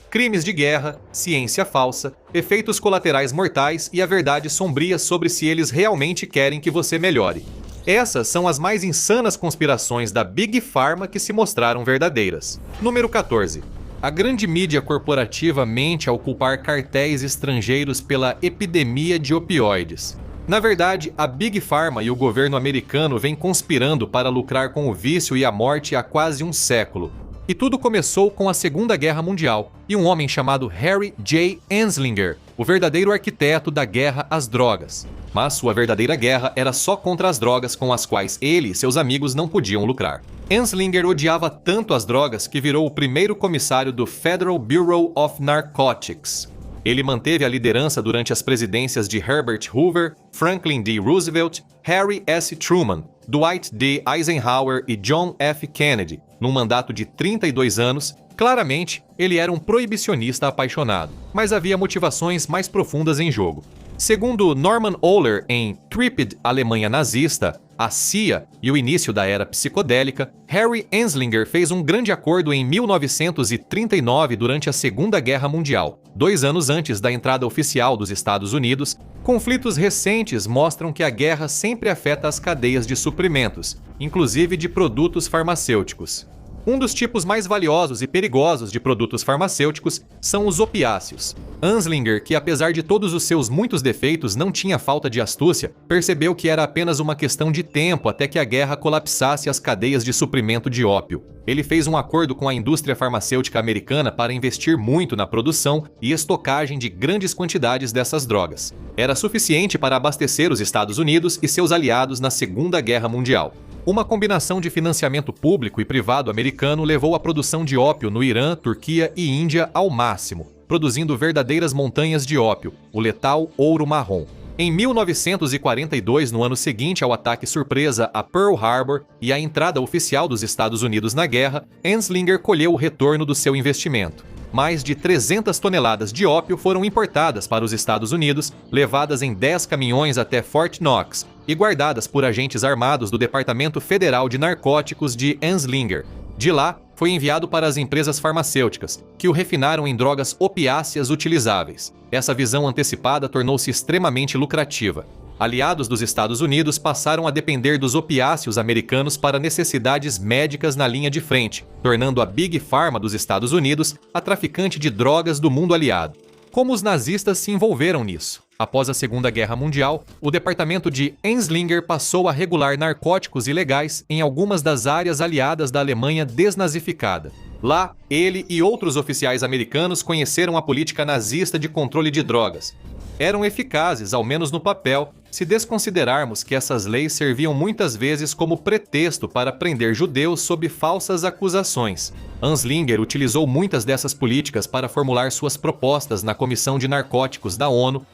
crimes de guerra, ciência falsa, efeitos colaterais mortais e a verdade sombria sobre se eles realmente querem que você melhore. Essas são as mais insanas conspirações da Big Pharma que se mostraram verdadeiras. Número 14. A grande mídia corporativa mente ao culpar cartéis estrangeiros pela epidemia de opioides. Na verdade, a Big Pharma e o governo americano vêm conspirando para lucrar com o vício e a morte há quase um século. E tudo começou com a Segunda Guerra Mundial e um homem chamado Harry J. Anslinger, o verdadeiro arquiteto da guerra às drogas. Mas sua verdadeira guerra era só contra as drogas com as quais ele e seus amigos não podiam lucrar. Anslinger odiava tanto as drogas que virou o primeiro comissário do Federal Bureau of Narcotics. Ele manteve a liderança durante as presidências de Herbert Hoover, Franklin D. Roosevelt, Harry S. Truman, Dwight D. Eisenhower e John F. Kennedy, num mandato de 32 anos. Claramente, ele era um proibicionista apaixonado, mas havia motivações mais profundas em jogo. Segundo Norman Ohler em Tripped Alemanha Nazista, a CIA e o início da era psicodélica, Harry Anslinger fez um grande acordo em 1939 durante a Segunda Guerra Mundial. 2 anos antes da entrada oficial dos Estados Unidos, conflitos recentes mostram que a guerra sempre afeta as cadeias de suprimentos, inclusive de produtos farmacêuticos. Um dos tipos mais valiosos e perigosos de produtos farmacêuticos são os opiáceos. Anslinger, que apesar de todos os seus muitos defeitos não tinha falta de astúcia, percebeu que era apenas uma questão de tempo até que a guerra colapsasse as cadeias de suprimento de ópio. Ele fez um acordo com a indústria farmacêutica americana para investir muito na produção e estocagem de grandes quantidades dessas drogas. Era suficiente para abastecer os Estados Unidos e seus aliados na Segunda Guerra Mundial. Uma combinação de financiamento público e privado americano levou a produção de ópio no Irã, Turquia e Índia ao máximo, produzindo verdadeiras montanhas de ópio, o letal ouro marrom. Em 1942, no ano seguinte ao ataque surpresa a Pearl Harbor e à entrada oficial dos Estados Unidos na guerra, Anslinger colheu o retorno do seu investimento. Mais de 300 toneladas de ópio foram importadas para os Estados Unidos, levadas em 10 caminhões até Fort Knox e guardadas por agentes armados do Departamento Federal de Narcóticos de Anslinger. De lá, foi enviado para as empresas farmacêuticas, que o refinaram em drogas opiáceas utilizáveis. Essa visão antecipada tornou-se extremamente lucrativa. Aliados dos Estados Unidos passaram a depender dos opiáceos americanos para necessidades médicas na linha de frente, tornando a Big Pharma dos Estados Unidos a traficante de drogas do mundo aliado. Como os nazistas se envolveram nisso? Após a Segunda Guerra Mundial, o departamento de Anslinger passou a regular narcóticos ilegais em algumas das áreas aliadas da Alemanha desnazificada. Lá, ele e outros oficiais americanos conheceram a política nazista de controle de drogas. Eram eficazes, ao menos no papel, se desconsiderarmos que essas leis serviam muitas vezes como pretexto para prender judeus sob falsas acusações. Anslinger utilizou muitas dessas políticas para formular suas propostas na Comissão de Narcóticos da ONU.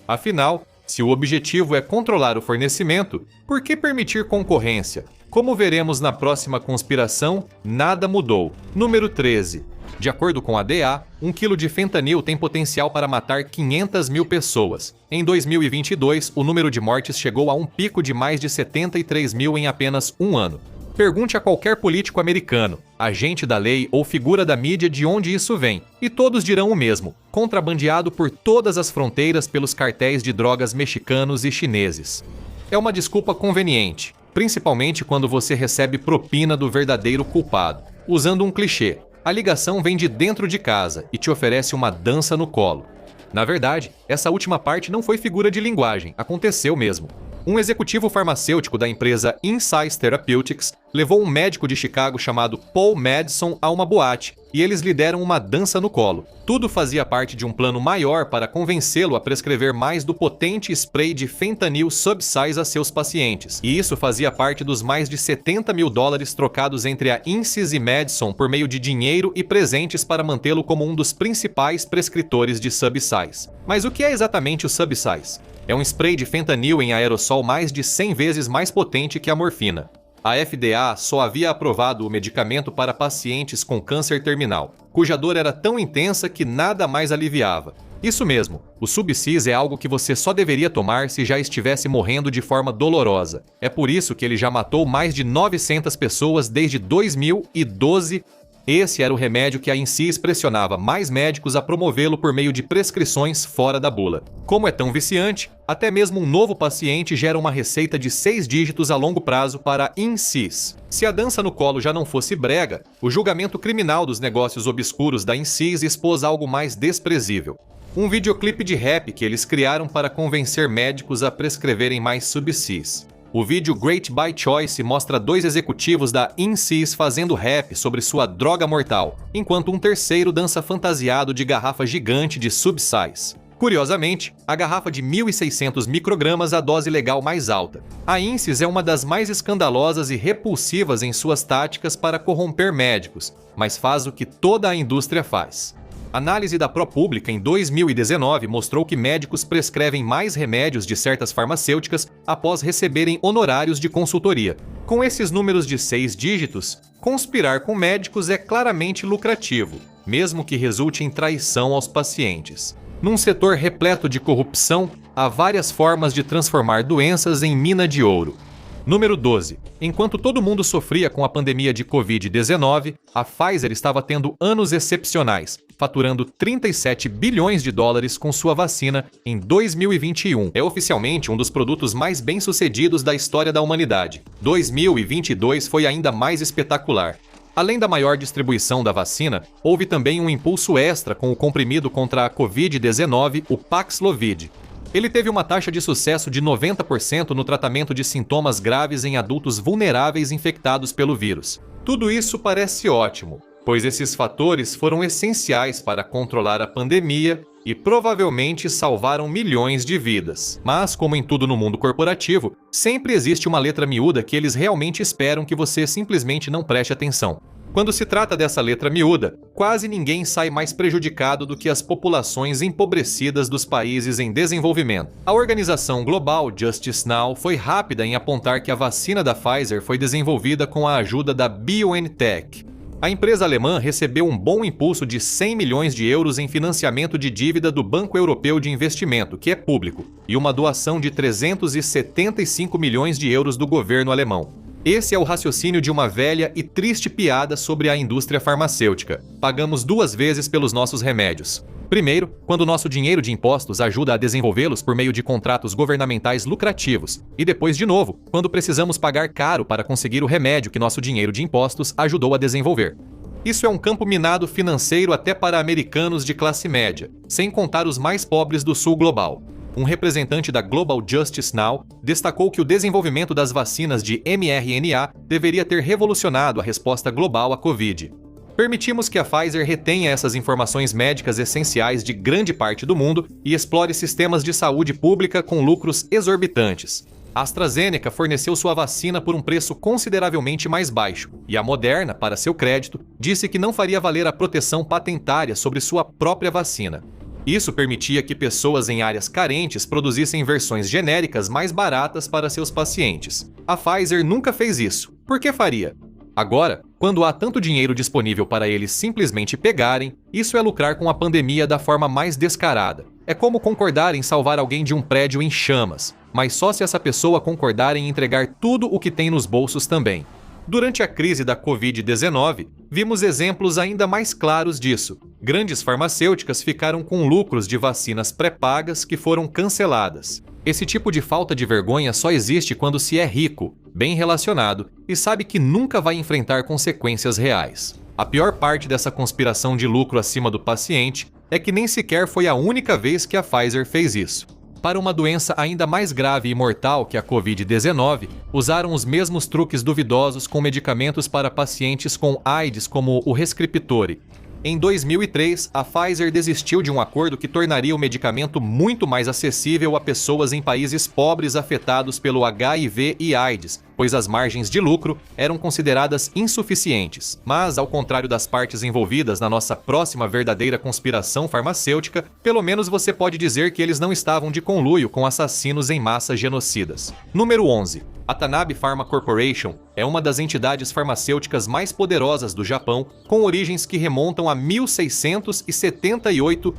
Afinal, se o objetivo é controlar o fornecimento, por que permitir concorrência? Como veremos na próxima conspiração, nada mudou. Número 13. De acordo com a DEA, 1 quilo de fentanil tem potencial para matar 500 mil pessoas. Em 2022, o número de mortes chegou a um pico de mais de 73 mil em apenas um ano. Pergunte a qualquer político americano, agente da lei ou figura da mídia de onde isso vem, e todos dirão o mesmo: contrabandeado por todas as fronteiras pelos cartéis de drogas mexicanos e chineses. É uma desculpa conveniente, principalmente quando você recebe propina do verdadeiro culpado. Usando um clichê, a ligação vem de dentro de casa e te oferece uma dança no colo. Na verdade, essa última parte não foi figura de linguagem, aconteceu mesmo. Um executivo farmacêutico da empresa Insight Therapeutics levou um médico de Chicago chamado Paul Madison a uma boate e eles lhe deram uma dança no colo. Tudo fazia parte de um plano maior para convencê-lo a prescrever mais do potente spray de fentanil Subsize a seus pacientes. E isso fazia parte dos mais de 70 mil dólares trocados entre a Insys e Madison por meio de dinheiro e presentes para mantê-lo como um dos principais prescritores de Subsize. Mas o que é exatamente o Subsize? É um spray de fentanil em aerossol mais de 100 vezes mais potente que a morfina. A FDA só havia aprovado o medicamento para pacientes com câncer terminal, cuja dor era tão intensa que nada mais aliviava. Isso mesmo, o Subsize é algo que você só deveria tomar se já estivesse morrendo de forma dolorosa. É por isso que ele já matou mais de 900 pessoas desde 2012. Esse era o remédio que a INSYS pressionava mais médicos a promovê-lo por meio de prescrições fora da bula. Como é tão viciante, até mesmo um novo paciente gera uma receita de 6 dígitos a longo prazo para a INSYS. Se a dança no colo já não fosse brega, o julgamento criminal dos negócios obscuros da INSYS expôs algo mais desprezível. Um videoclipe de rap que eles criaram para convencer médicos a prescreverem mais Subsys. O vídeo Great by Choice mostra 2 executivos da INSYS fazendo rap sobre sua droga mortal, enquanto um terceiro dança fantasiado de garrafa gigante de Subsys. Curiosamente, a garrafa de 1.600 microgramas a dose legal mais alta. A INSYS é uma das mais escandalosas e repulsivas em suas táticas para corromper médicos, mas faz o que toda a indústria faz. Análise da ProPublica em 2019 mostrou que médicos prescrevem mais remédios de certas farmacêuticas após receberem honorários de consultoria. Com esses números de 6 dígitos, conspirar com médicos é claramente lucrativo, mesmo que resulte em traição aos pacientes. Num setor repleto de corrupção, há várias formas de transformar doenças em mina de ouro. Número 12. Enquanto todo mundo sofria com a pandemia de Covid-19, a Pfizer estava tendo anos excepcionais, faturando 37 bilhões de dólares com sua vacina em 2021. É oficialmente um dos produtos mais bem-sucedidos da história da humanidade. 2022 foi ainda mais espetacular. Além da maior distribuição da vacina, houve também um impulso extra com o comprimido contra a Covid-19, o Paxlovid. Ele teve uma taxa de sucesso de 90% no tratamento de sintomas graves em adultos vulneráveis infectados pelo vírus. Tudo isso parece ótimo, pois esses fatores foram essenciais para controlar a pandemia e provavelmente salvaram milhões de vidas. Mas, como em tudo no mundo corporativo, sempre existe uma letra miúda que eles realmente esperam que você simplesmente não preste atenção. Quando se trata dessa letra miúda, quase ninguém sai mais prejudicado do que as populações empobrecidas dos países em desenvolvimento. A organização global Justice Now foi rápida em apontar que a vacina da Pfizer foi desenvolvida com a ajuda da BioNTech. A empresa alemã recebeu um bom impulso de 100 milhões de euros em financiamento de dívida do Banco Europeu de Investimento, que é público, e uma doação de 375 milhões de euros do governo alemão. Esse é o raciocínio de uma velha e triste piada sobre a indústria farmacêutica. Pagamos 2 vezes pelos nossos remédios. Primeiro, quando nosso dinheiro de impostos ajuda a desenvolvê-los por meio de contratos governamentais lucrativos. E depois, de novo, quando precisamos pagar caro para conseguir o remédio que nosso dinheiro de impostos ajudou a desenvolver. Isso é um campo minado financeiro até para americanos de classe média, sem contar os mais pobres do sul global. Um representante da Global Justice Now destacou que o desenvolvimento das vacinas de mRNA deveria ter revolucionado a resposta global à Covid. Permitimos que a Pfizer retenha essas informações médicas essenciais de grande parte do mundo e explore sistemas de saúde pública com lucros exorbitantes. A AstraZeneca forneceu sua vacina por um preço consideravelmente mais baixo, e a Moderna, para seu crédito, disse que não faria valer a proteção patentária sobre sua própria vacina. Isso permitia que pessoas em áreas carentes produzissem versões genéricas mais baratas para seus pacientes. A Pfizer nunca fez isso. Por que faria? Agora, quando há tanto dinheiro disponível para eles simplesmente pegarem, isso é lucrar com a pandemia da forma mais descarada. É como concordar em salvar alguém de um prédio em chamas, mas só se essa pessoa concordar em entregar tudo o que tem nos bolsos também. Durante a crise da Covid-19, vimos exemplos ainda mais claros disso. Grandes farmacêuticas ficaram com lucros de vacinas pré-pagas que foram canceladas. Esse tipo de falta de vergonha só existe quando se é rico, bem relacionado e sabe que nunca vai enfrentar consequências reais. A pior parte dessa conspiração de lucro acima do paciente é que nem sequer foi a única vez que a Pfizer fez isso. Para uma doença ainda mais grave e mortal que a Covid-19, usaram os mesmos truques duvidosos com medicamentos para pacientes com AIDS como o Rescriptore. Em 2003, a Pfizer desistiu de um acordo que tornaria o medicamento muito mais acessível a pessoas em países pobres afetados pelo HIV e AIDS, pois as margens de lucro eram consideradas insuficientes. Mas, ao contrário das partes envolvidas na nossa próxima verdadeira conspiração farmacêutica, pelo menos você pode dizer que eles não estavam de conluio com assassinos em massa genocidas. Número 11. A Tanabe Pharma Corporation é uma das entidades farmacêuticas mais poderosas do Japão, com origens que remontam a 1678.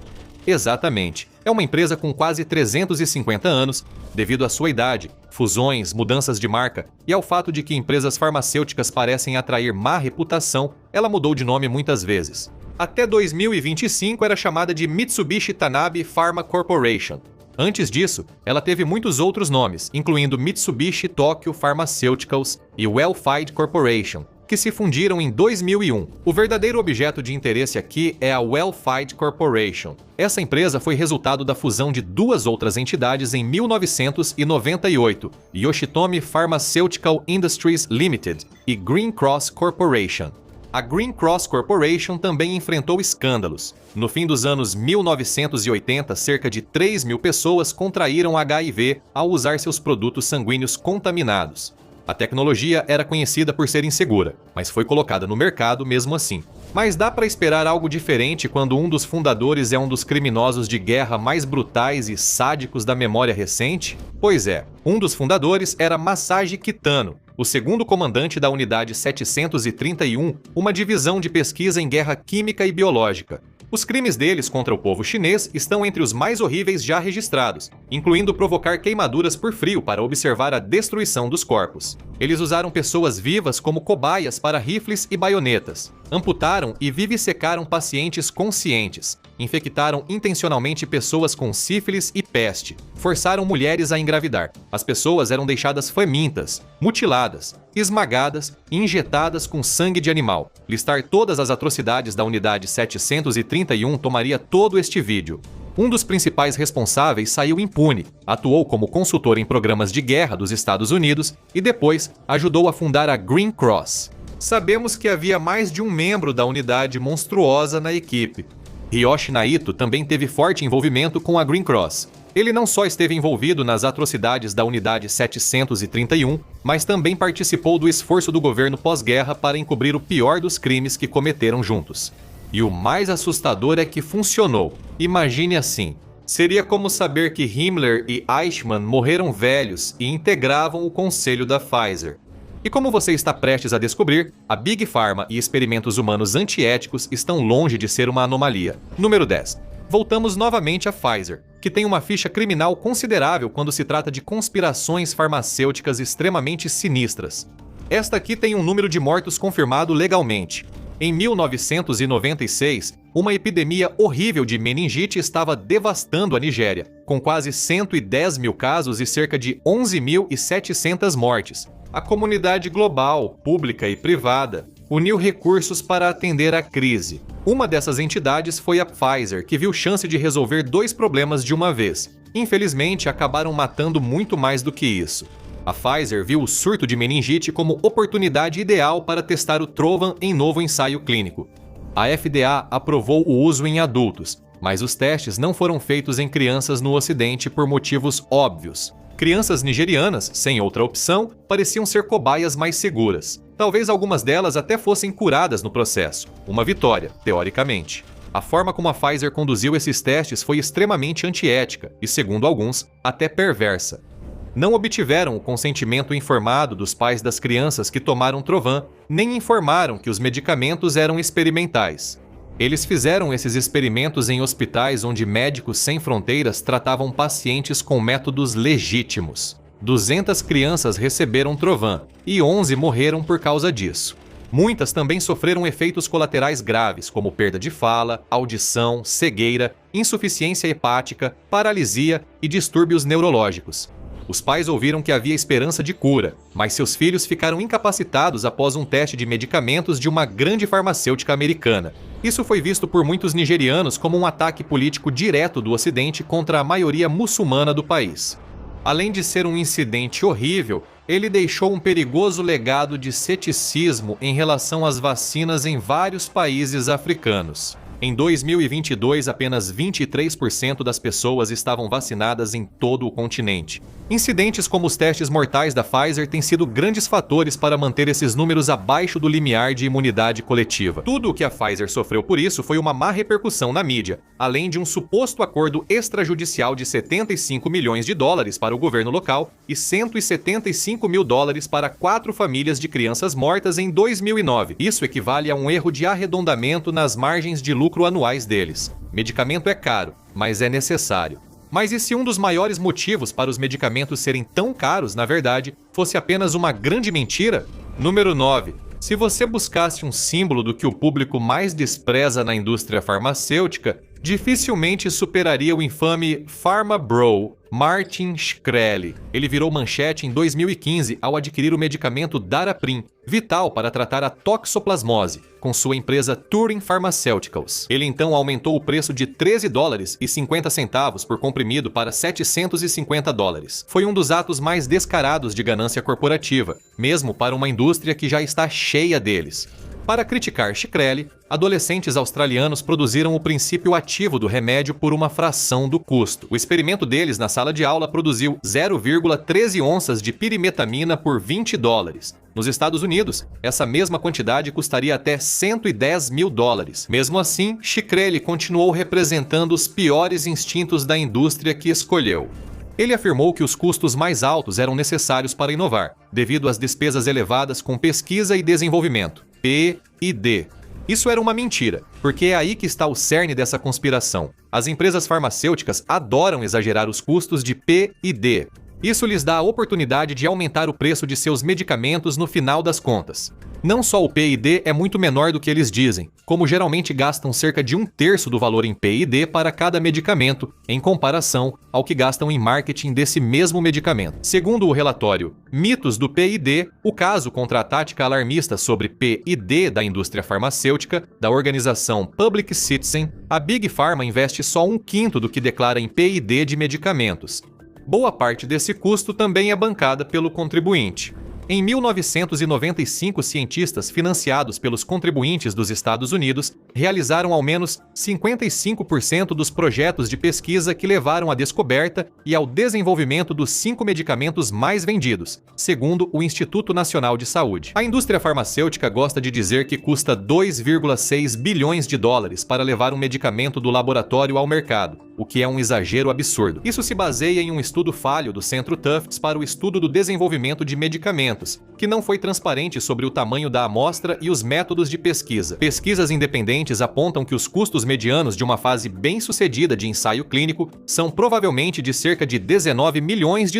Exatamente. É uma empresa com quase 350 anos, devido à sua idade, fusões, mudanças de marca e ao fato de que empresas farmacêuticas parecem atrair má reputação, ela mudou de nome muitas vezes. Até 2025 era chamada de Mitsubishi Tanabe Pharma Corporation. Antes disso, ela teve muitos outros nomes, incluindo Mitsubishi Tokyo Pharmaceuticals e Well-Fied Corporation, que se fundiram em 2001. O verdadeiro objeto de interesse aqui é a Well-Fied Corporation. Essa empresa foi resultado da fusão de duas outras entidades em 1998, Yoshitomi Pharmaceutical Industries Limited e Green Cross Corporation. A Green Cross Corporation também enfrentou escândalos. No fim dos anos 1980, cerca de 3 mil pessoas contraíram HIV ao usar seus produtos sanguíneos contaminados. A tecnologia era conhecida por ser insegura, mas foi colocada no mercado mesmo assim. Mas dá para esperar algo diferente quando um dos fundadores é um dos criminosos de guerra mais brutais e sádicos da memória recente? Pois é, um dos fundadores era Masashi Kitano, o segundo comandante da Unidade 731, uma divisão de pesquisa em guerra química e biológica. Os crimes deles contra o povo chinês estão entre os mais horríveis já registrados, incluindo provocar queimaduras por frio para observar a destruição dos corpos. Eles usaram pessoas vivas como cobaias para rifles e baionetas, amputaram e vivisecaram pacientes conscientes, infectaram intencionalmente pessoas com sífilis e peste, forçaram mulheres a engravidar. As pessoas eram deixadas famintas, mutiladas, esmagadas e injetadas com sangue de animal. Listar todas as atrocidades da Unidade 731 tomaria todo este vídeo. Um dos principais responsáveis saiu impune, atuou como consultor em programas de guerra dos Estados Unidos e depois ajudou a fundar a Green Cross. Sabemos que havia mais de um membro da unidade monstruosa na equipe. Hiroshi Naito também teve forte envolvimento com a Green Cross. Ele não só esteve envolvido nas atrocidades da Unidade 731, mas também participou do esforço do governo pós-guerra para encobrir o pior dos crimes que cometeram juntos. E o mais assustador é que funcionou. Imagine assim. Seria como saber que Himmler e Eichmann morreram velhos e integravam o conselho da Pfizer. E como você está prestes a descobrir, a Big Pharma e experimentos humanos antiéticos estão longe de ser uma anomalia. Número 10. Voltamos novamente à Pfizer, que tem uma ficha criminal considerável quando se trata de conspirações farmacêuticas extremamente sinistras. Esta aqui tem um número de mortos confirmado legalmente. Em 1996, uma epidemia horrível de meningite estava devastando a Nigéria, com quase 110 mil casos e cerca de 11.700 mortes. A comunidade global, pública e privada, uniu recursos para atender à crise. Uma dessas entidades foi a Pfizer, que viu chance de resolver dois problemas de uma vez. Infelizmente, acabaram matando muito mais do que isso. A Pfizer viu o surto de meningite como oportunidade ideal para testar o Trovan em novo ensaio clínico. A FDA aprovou o uso em adultos, mas os testes não foram feitos em crianças no Ocidente por motivos óbvios. Crianças nigerianas, sem outra opção, pareciam ser cobaias mais seguras. Talvez algumas delas até fossem curadas no processo. Uma vitória, teoricamente. A forma como a Pfizer conduziu esses testes foi extremamente antiética e, segundo alguns, até perversa. Não obtiveram o consentimento informado dos pais das crianças que tomaram Trovan, nem informaram que os medicamentos eram experimentais. Eles fizeram esses experimentos em hospitais onde Médicos Sem Fronteiras tratavam pacientes com métodos legítimos. 200 crianças receberam Trovan e 11 morreram por causa disso. Muitas também sofreram efeitos colaterais graves, como perda de fala, audição, cegueira, insuficiência hepática, paralisia e distúrbios neurológicos. Os pais ouviram que havia esperança de cura, mas seus filhos ficaram incapacitados após um teste de medicamentos de uma grande farmacêutica americana. Isso foi visto por muitos nigerianos como um ataque político direto do Ocidente contra a maioria muçulmana do país. Além de ser um incidente horrível, ele deixou um perigoso legado de ceticismo em relação às vacinas em vários países africanos. Em 2022, apenas 23% das pessoas estavam vacinadas em todo o continente. Incidentes como os testes mortais da Pfizer têm sido grandes fatores para manter esses números abaixo do limiar de imunidade coletiva. Tudo o que a Pfizer sofreu por isso foi uma má repercussão na mídia, além de um suposto acordo extrajudicial de 75 milhões de dólares para o governo local e 175 mil dólares para 4 famílias de crianças mortas em 2009. Isso equivale a um erro de arredondamento nas margens de lucro lucro anuais deles. Medicamento é caro, mas é necessário. Mas e se um dos maiores motivos para os medicamentos serem tão caros, na verdade, fosse apenas uma grande mentira? Número 9. Se você buscasse um símbolo do que o público mais despreza na indústria farmacêutica, dificilmente superaria o infame Pharma Bro, Martin Shkreli. Ele virou manchete em 2015 ao adquirir o medicamento Daraprim, vital para tratar a toxoplasmose, com sua empresa Turing Pharmaceuticals. Ele então aumentou o preço de $13,50 por comprimido para $750. Foi um dos atos mais descarados de ganância corporativa, mesmo para uma indústria que já está cheia deles. Para criticar Shkreli, adolescentes australianos produziram o princípio ativo do remédio por uma fração do custo. O experimento deles na sala de aula produziu 0,13 onças de pirimetamina por $20. Nos Estados Unidos, essa mesma quantidade custaria até $110 mil. Mesmo assim, Shkreli continuou representando os piores instintos da indústria que escolheu. Ele afirmou que os custos mais altos eram necessários para inovar, devido às despesas elevadas com pesquisa e desenvolvimento, P&D. Isso era uma mentira, porque é aí que está o cerne dessa conspiração. As empresas farmacêuticas adoram exagerar os custos de P&D. Isso lhes dá a oportunidade de aumentar o preço de seus medicamentos no final das contas. Não só o P&D é muito menor do que eles dizem, como geralmente gastam cerca de 1/3 do valor em P&D para cada medicamento, em comparação ao que gastam em marketing desse mesmo medicamento. Segundo o relatório Mitos do P&D, o caso contra a tática alarmista sobre P&D da indústria farmacêutica, da organização Public Citizen, a Big Pharma investe só 1/5 do que declara em P&D de medicamentos. Boa parte desse custo também é bancada pelo contribuinte. Em 1995, cientistas financiados pelos contribuintes dos Estados Unidos realizaram ao menos 55% dos projetos de pesquisa que levaram à descoberta e ao desenvolvimento dos 5 medicamentos mais vendidos, segundo o Instituto Nacional de Saúde. A indústria farmacêutica gosta de dizer que custa $2,6 bilhões para levar um medicamento do laboratório ao mercado, o que é um exagero absurdo. Isso se baseia em um estudo falho do Centro Tufts para o estudo do desenvolvimento de medicamentos, que não foi transparente sobre o tamanho da amostra e os métodos de pesquisa. Pesquisas independentes apontam que os custos medianos de uma fase bem-sucedida de ensaio clínico são provavelmente de cerca de $19 milhões.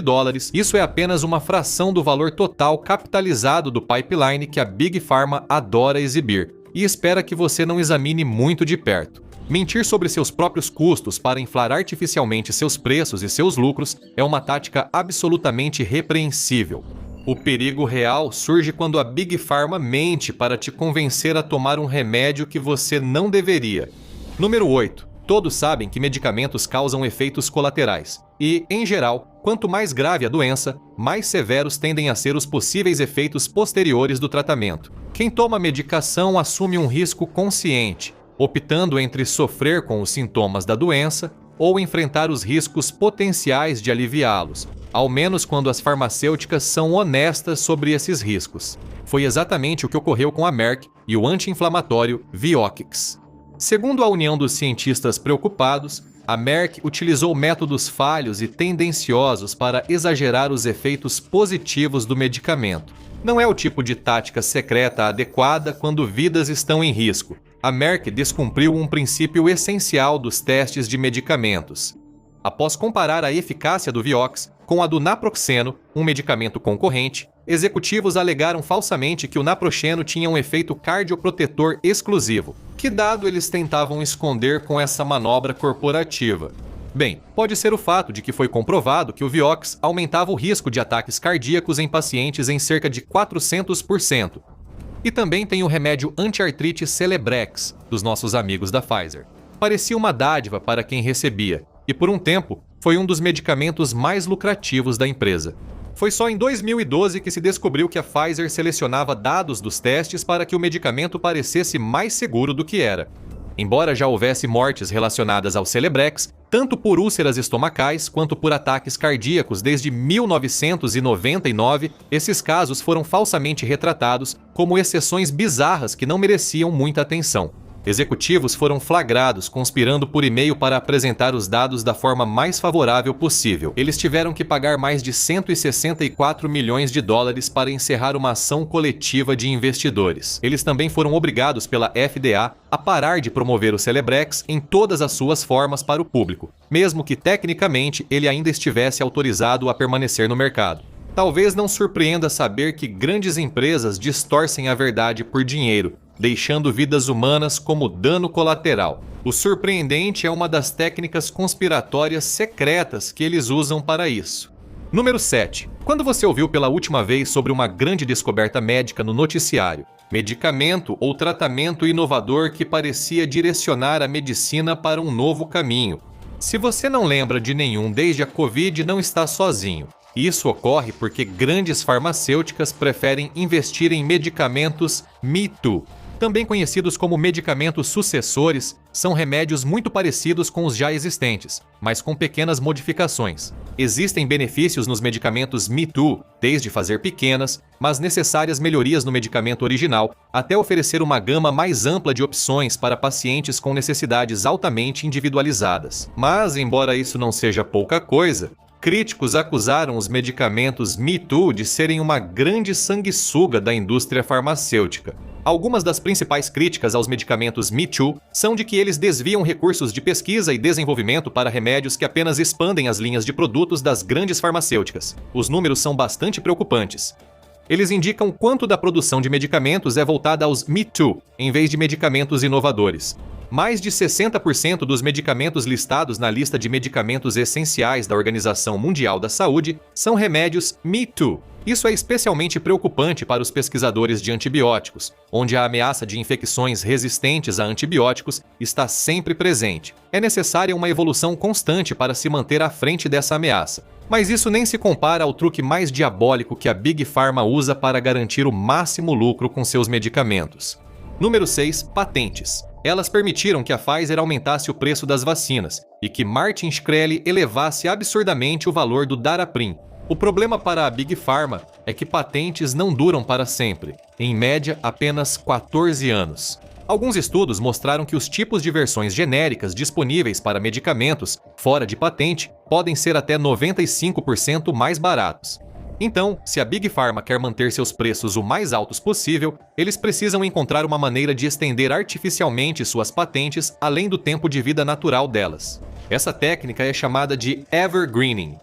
Isso é apenas uma fração do valor total capitalizado do pipeline que a Big Pharma adora exibir, e espera que você não examine muito de perto. Mentir sobre seus próprios custos para inflar artificialmente seus preços e seus lucros é uma tática absolutamente repreensível. O perigo real surge quando a Big Pharma mente para te convencer a tomar um remédio que você não deveria. Número 8. Todos sabem que medicamentos causam efeitos colaterais. E, em geral, quanto mais grave a doença, mais severos tendem a ser os possíveis efeitos posteriores do tratamento. Quem toma medicação assume um risco consciente, optando entre sofrer com os sintomas da doença ou enfrentar os riscos potenciais de aliviá-los, ao menos quando as farmacêuticas são honestas sobre esses riscos. Foi exatamente o que ocorreu com a Merck e o anti-inflamatório Vioxx. Segundo a União dos Cientistas Preocupados, a Merck utilizou métodos falhos e tendenciosos para exagerar os efeitos positivos do medicamento. Não é o tipo de tática secreta adequada quando vidas estão em risco. A Merck descumpriu um princípio essencial dos testes de medicamentos. Após comparar a eficácia do Vioxx com a do naproxeno, um medicamento concorrente, executivos alegaram falsamente que o naproxeno tinha um efeito cardioprotetor exclusivo. Que dado eles tentavam esconder com essa manobra corporativa? Bem, pode ser o fato de que foi comprovado que o Vioxx aumentava o risco de ataques cardíacos em pacientes em cerca de 400%. E também tem o remédio anti-artrite Celebrex, dos nossos amigos da Pfizer. Parecia uma dádiva para quem recebia, e por um tempo foi um dos medicamentos mais lucrativos da empresa. Foi só em 2012 que se descobriu que a Pfizer selecionava dados dos testes para que o medicamento parecesse mais seguro do que era. Embora já houvesse mortes relacionadas ao Celebrex, tanto por úlceras estomacais quanto por ataques cardíacos desde 1999, esses casos foram falsamente retratados como exceções bizarras que não mereciam muita atenção. Executivos foram flagrados conspirando por e-mail para apresentar os dados da forma mais favorável possível. Eles tiveram que pagar mais de 164 milhões de dólares para encerrar uma ação coletiva de investidores. Eles também foram obrigados pela FDA a parar de promover o Celebrex em todas as suas formas para o público, mesmo que tecnicamente ele ainda estivesse autorizado a permanecer no mercado. Talvez não surpreenda saber que grandes empresas distorcem a verdade por dinheiro, deixando vidas humanas como dano colateral. O surpreendente é uma das técnicas conspiratórias secretas que eles usam para isso. Número 7. Quando você ouviu pela última vez sobre uma grande descoberta médica no noticiário? Medicamento ou tratamento inovador que parecia direcionar a medicina para um novo caminho. Se você não lembra de nenhum desde a Covid, não está sozinho. Isso ocorre porque grandes farmacêuticas preferem investir em medicamentos Me Too. Também conhecidos como medicamentos sucessores, são remédios muito parecidos com os já existentes, mas com pequenas modificações. Existem benefícios nos medicamentos Me Too, desde fazer pequenas, mas necessárias melhorias no medicamento original, até oferecer uma gama mais ampla de opções para pacientes com necessidades altamente individualizadas. Mas, embora isso não seja pouca coisa, críticos acusaram os medicamentos Me Too de serem uma grande sanguessuga da indústria farmacêutica. Algumas das principais críticas aos medicamentos Me Too são de que eles desviam recursos de pesquisa e desenvolvimento para remédios que apenas expandem as linhas de produtos das grandes farmacêuticas. Os números são bastante preocupantes. Eles indicam quanto da produção de medicamentos é voltada aos Me Too, em vez de medicamentos inovadores. Mais de 60% dos medicamentos listados na lista de medicamentos essenciais da Organização Mundial da Saúde são remédios Me Too. Isso é especialmente preocupante para os pesquisadores de antibióticos, onde a ameaça de infecções resistentes a antibióticos está sempre presente. É necessária uma evolução constante para se manter à frente dessa ameaça. Mas isso nem se compara ao truque mais diabólico que a Big Pharma usa para garantir o máximo lucro com seus medicamentos. Número 6. Patentes. Elas permitiram que a Pfizer aumentasse o preço das vacinas e que Martin Shkreli elevasse absurdamente o valor do Daraprim. O problema para a Big Pharma é que patentes não duram para sempre, em média apenas 14 anos. Alguns estudos mostraram que os tipos de versões genéricas disponíveis para medicamentos fora de patente podem ser até 95% mais baratos. Então, se a Big Pharma quer manter seus preços o mais altos possível, eles precisam encontrar uma maneira de estender artificialmente suas patentes além do tempo de vida natural delas. Essa técnica é chamada de evergreening.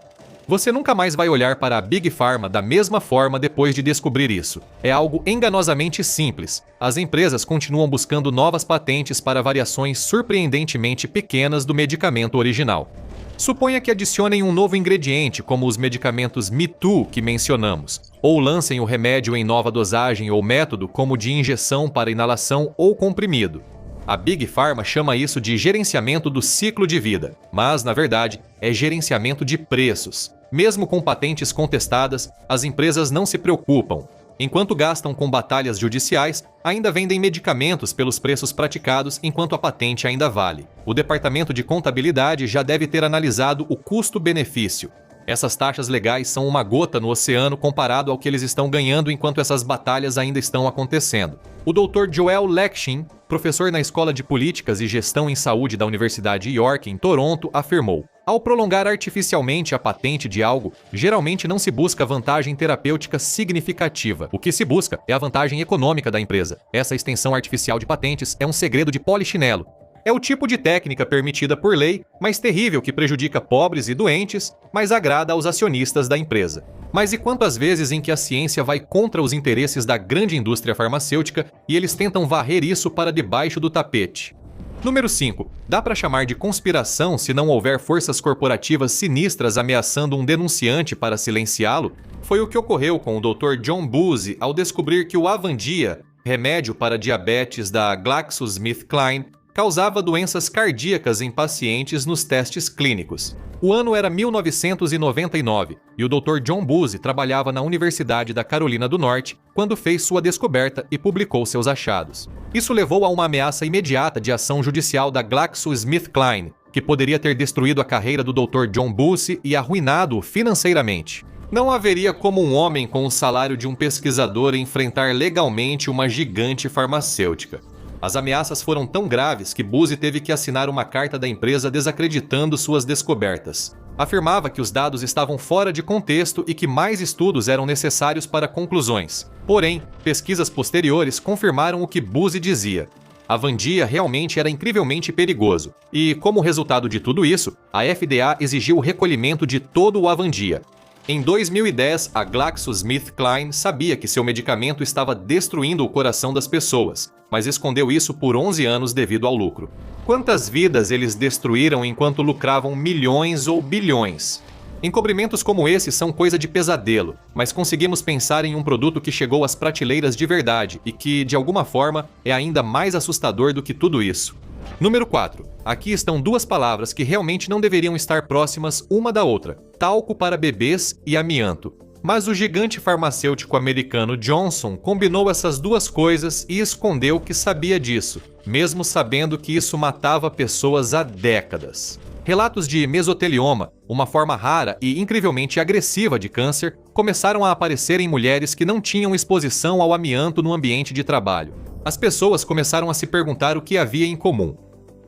Você nunca mais vai olhar para a Big Pharma da mesma forma depois de descobrir isso. É algo enganosamente simples. As empresas continuam buscando novas patentes para variações surpreendentemente pequenas do medicamento original. Suponha que adicionem um novo ingrediente, como os medicamentos Me Too que mencionamos, ou lancem o remédio em nova dosagem ou método, como de injeção para inalação ou comprimido. A Big Pharma chama isso de gerenciamento do ciclo de vida, mas, na verdade, é gerenciamento de preços. Mesmo com patentes contestadas, as empresas não se preocupam. Enquanto gastam com batalhas judiciais, ainda vendem medicamentos pelos preços praticados enquanto a patente ainda vale. O Departamento de Contabilidade já deve ter analisado o custo-benefício. Essas taxas legais são uma gota no oceano comparado ao que eles estão ganhando enquanto essas batalhas ainda estão acontecendo. O Dr. Joel Lekshin, professor na Escola de Políticas e Gestão em Saúde da Universidade York, em Toronto, afirmou: ao prolongar artificialmente a patente de algo, geralmente não se busca vantagem terapêutica significativa. O que se busca é a vantagem econômica da empresa. Essa extensão artificial de patentes é um segredo de polichinelo. É o tipo de técnica permitida por lei, mas terrível que prejudica pobres e doentes, mas agrada aos acionistas da empresa. Mas e quantas vezes em que a ciência vai contra os interesses da grande indústria farmacêutica e eles tentam varrer isso para debaixo do tapete? Número 5. Dá para chamar de conspiração se não houver forças corporativas sinistras ameaçando um denunciante para silenciá-lo? Foi o que ocorreu com o Dr. John Boozy ao descobrir que o Avandia, remédio para diabetes da GlaxoSmithKline, causava doenças cardíacas em pacientes nos testes clínicos. O ano era 1999 e o Dr. John Boozy trabalhava na Universidade da Carolina do Norte quando fez sua descoberta e publicou seus achados. Isso levou a uma ameaça imediata de ação judicial da GlaxoSmithKline, que poderia ter destruído a carreira do Dr. John Boozy e arruinado-o financeiramente. Não haveria como um homem com o salário de um pesquisador enfrentar legalmente uma gigante farmacêutica. As ameaças foram tão graves que Buzzi teve que assinar uma carta da empresa desacreditando suas descobertas. Afirmava que os dados estavam fora de contexto e que mais estudos eram necessários para conclusões. Porém, pesquisas posteriores confirmaram o que Buzzi dizia. Avandia realmente era incrivelmente perigoso, e, como resultado de tudo isso, a FDA exigiu o recolhimento de todo o Avandia. Em 2010, a GlaxoSmithKline sabia que seu medicamento estava destruindo o coração das pessoas, mas escondeu isso por 11 anos devido ao lucro. Quantas vidas eles destruíram enquanto lucravam milhões ou bilhões? Encobrimentos como esse são coisa de pesadelo, mas conseguimos pensar em um produto que chegou às prateleiras de verdade e que, de alguma forma, é ainda mais assustador do que tudo isso. Número 4. Aqui estão duas palavras que realmente não deveriam estar próximas uma da outra: talco para bebês e amianto. Mas o gigante farmacêutico americano Johnson combinou essas duas coisas e escondeu que sabia disso, mesmo sabendo que isso matava pessoas há décadas. Relatos de mesotelioma, uma forma rara e incrivelmente agressiva de câncer, começaram a aparecer em mulheres que não tinham exposição ao amianto no ambiente de trabalho. As pessoas começaram a se perguntar o que havia em comum.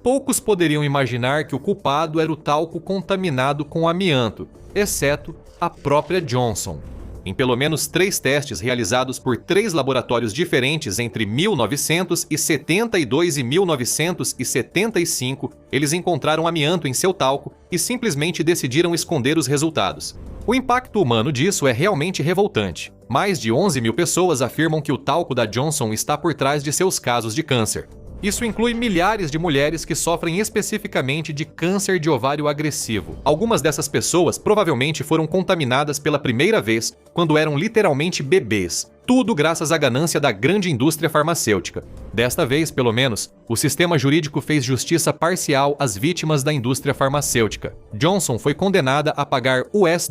Poucos poderiam imaginar que o culpado era o talco contaminado com amianto, exceto a própria Johnson. Em pelo menos 3 testes realizados por 3 laboratórios diferentes entre 1972 e 1975, eles encontraram amianto em seu talco e simplesmente decidiram esconder os resultados. O impacto humano disso é realmente revoltante. Mais de 11 mil pessoas afirmam que o talco da Johnson está por trás de seus casos de câncer. Isso inclui milhares de mulheres que sofrem especificamente de câncer de ovário agressivo. Algumas dessas pessoas provavelmente foram contaminadas pela primeira vez quando eram literalmente bebês. Tudo graças à ganância da grande indústria farmacêutica. Desta vez, pelo menos, o sistema jurídico fez justiça parcial às vítimas da indústria farmacêutica. Johnson foi condenada a pagar US$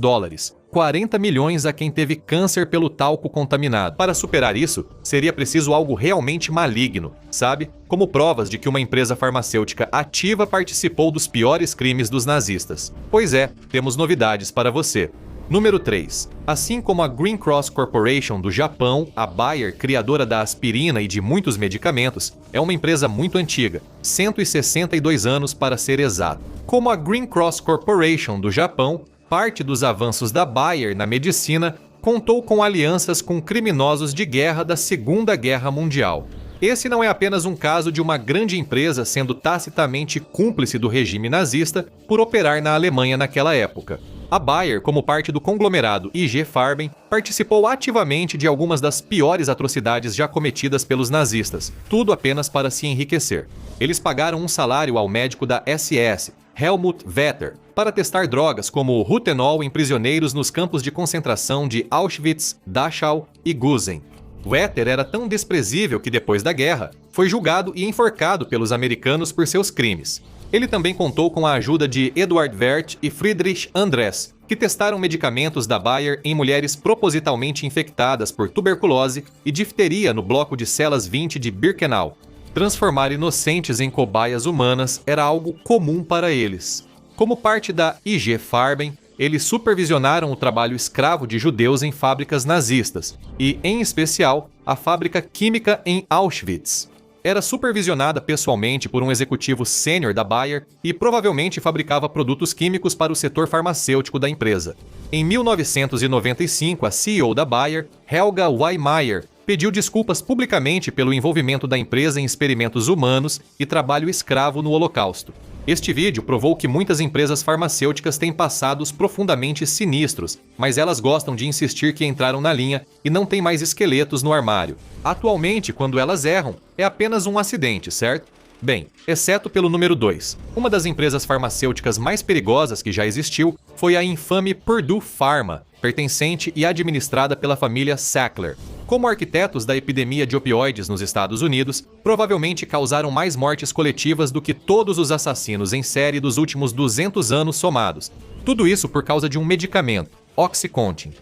40 milhões a quem teve câncer pelo talco contaminado. Para superar isso, seria preciso algo realmente maligno, sabe? Como provas de que uma empresa farmacêutica ativa participou dos piores crimes dos nazistas. Pois é, temos novidades para você. Número 3. Assim como a Green Cross Corporation do Japão, a Bayer, criadora da aspirina e de muitos medicamentos, é uma empresa muito antiga, 162 anos para ser exato. Como a Green Cross Corporation do Japão, parte dos avanços da Bayer na medicina contou com alianças com criminosos de guerra da Segunda Guerra Mundial. Esse não é apenas um caso de uma grande empresa sendo tacitamente cúmplice do regime nazista por operar na Alemanha naquela época. A Bayer, como parte do conglomerado IG Farben, participou ativamente de algumas das piores atrocidades já cometidas pelos nazistas, tudo apenas para se enriquecer. Eles pagaram um salário ao médico da SS, Helmut Vetter, para testar drogas como rutenol em prisioneiros nos campos de concentração de Auschwitz, Dachau e Gusen. Vetter era tão desprezível que depois da guerra, foi julgado e enforcado pelos americanos por seus crimes. Ele também contou com a ajuda de Eduard Werth e Friedrich Andress, que testaram medicamentos da Bayer em mulheres propositalmente infectadas por tuberculose e difteria no bloco de celas 20 de Birkenau. Transformar inocentes em cobaias humanas era algo comum para eles. Como parte da IG Farben, eles supervisionaram o trabalho escravo de judeus em fábricas nazistas, e, em especial, a fábrica química em Auschwitz. Era supervisionada pessoalmente por um executivo sênior da Bayer e provavelmente fabricava produtos químicos para o setor farmacêutico da empresa. Em 1995, a CEO da Bayer, Helga Weimeyer, pediu desculpas publicamente pelo envolvimento da empresa em experimentos humanos e trabalho escravo no Holocausto. Este vídeo provou que muitas empresas farmacêuticas têm passados profundamente sinistros, mas elas gostam de insistir que entraram na linha e não têm mais esqueletos no armário. Atualmente, quando elas erram, é apenas um acidente, certo? Bem, exceto pelo número 2. Uma das empresas farmacêuticas mais perigosas que já existiu foi a infame Purdue Pharma, pertencente e administrada pela família Sackler. Como arquitetos da epidemia de opioides nos Estados Unidos, provavelmente causaram mais mortes coletivas do que todos os assassinos em série dos últimos 200 anos somados. Tudo isso por causa de um medicamento, Oxycontin.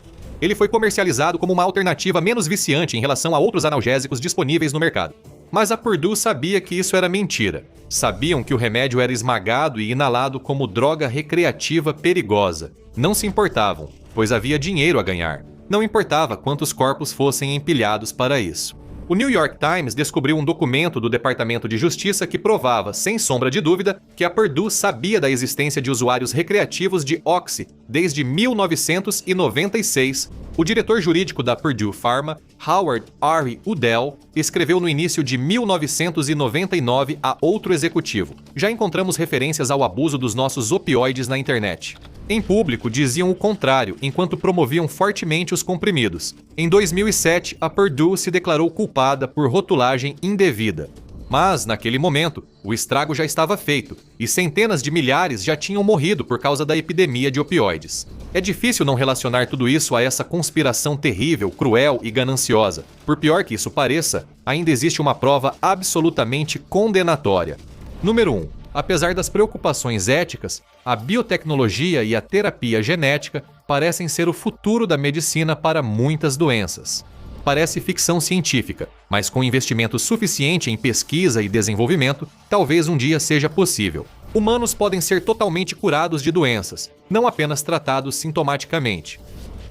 Ele foi comercializado como uma alternativa menos viciante em relação a outros analgésicos disponíveis no mercado. Mas a Purdue sabia que isso era mentira. Sabiam que o remédio era esmagado e inalado como droga recreativa perigosa. Não se importavam, pois havia dinheiro a ganhar. Não importava quantos corpos fossem empilhados para isso. O New York Times descobriu um documento do Departamento de Justiça que provava, sem sombra de dúvida, que a Purdue sabia da existência de usuários recreativos de Oxy desde 1996. O diretor jurídico da Purdue Pharma, Howard R. Udell, escreveu no início de 1999 a outro executivo: já encontramos referências ao abuso dos nossos opioides na internet. Em público, diziam o contrário, enquanto promoviam fortemente os comprimidos. Em 2007, a Purdue se declarou culpada por rotulagem indevida. Mas, naquele momento, o estrago já estava feito, e centenas de milhares já tinham morrido por causa da epidemia de opioides. É difícil não relacionar tudo isso a essa conspiração terrível, cruel e gananciosa. Por pior que isso pareça, ainda existe uma prova absolutamente condenatória. Número 1. Apesar das preocupações éticas, a biotecnologia e a terapia genética parecem ser o futuro da medicina para muitas doenças. Parece ficção científica, mas com investimento suficiente em pesquisa e desenvolvimento, talvez um dia seja possível. Humanos podem ser totalmente curados de doenças, não apenas tratados sintomaticamente.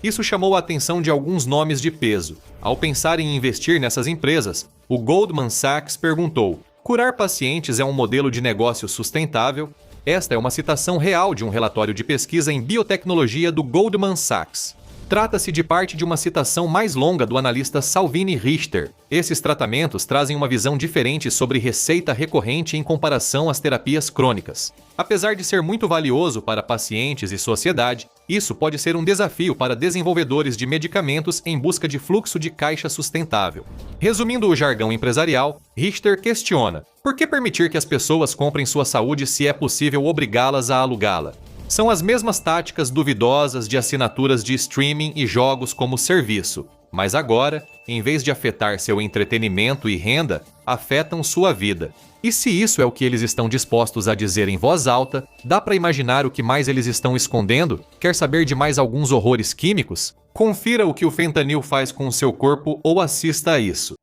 Isso chamou a atenção de alguns nomes de peso. Ao pensar em investir nessas empresas, o Goldman Sachs perguntou: curar pacientes é um modelo de negócio sustentável? Esta é uma citação real de um relatório de pesquisa em biotecnologia do Goldman Sachs. Trata-se de parte de uma citação mais longa do analista Salvini Richter. Esses tratamentos trazem uma visão diferente sobre receita recorrente em comparação às terapias crônicas. Apesar de ser muito valioso para pacientes e sociedade, isso pode ser um desafio para desenvolvedores de medicamentos em busca de fluxo de caixa sustentável. Resumindo o jargão empresarial, Richter questiona: por que permitir que as pessoas comprem sua saúde se é possível obrigá-las a alugá-la? São as mesmas táticas duvidosas de assinaturas de streaming e jogos como serviço, mas agora, em vez de afetar seu entretenimento e renda, afetam sua vida. E se isso é o que eles estão dispostos a dizer em voz alta, dá para imaginar o que mais eles estão escondendo? Quer saber de mais alguns horrores químicos? Confira o que o fentanil faz com o seu corpo ou assista a isso.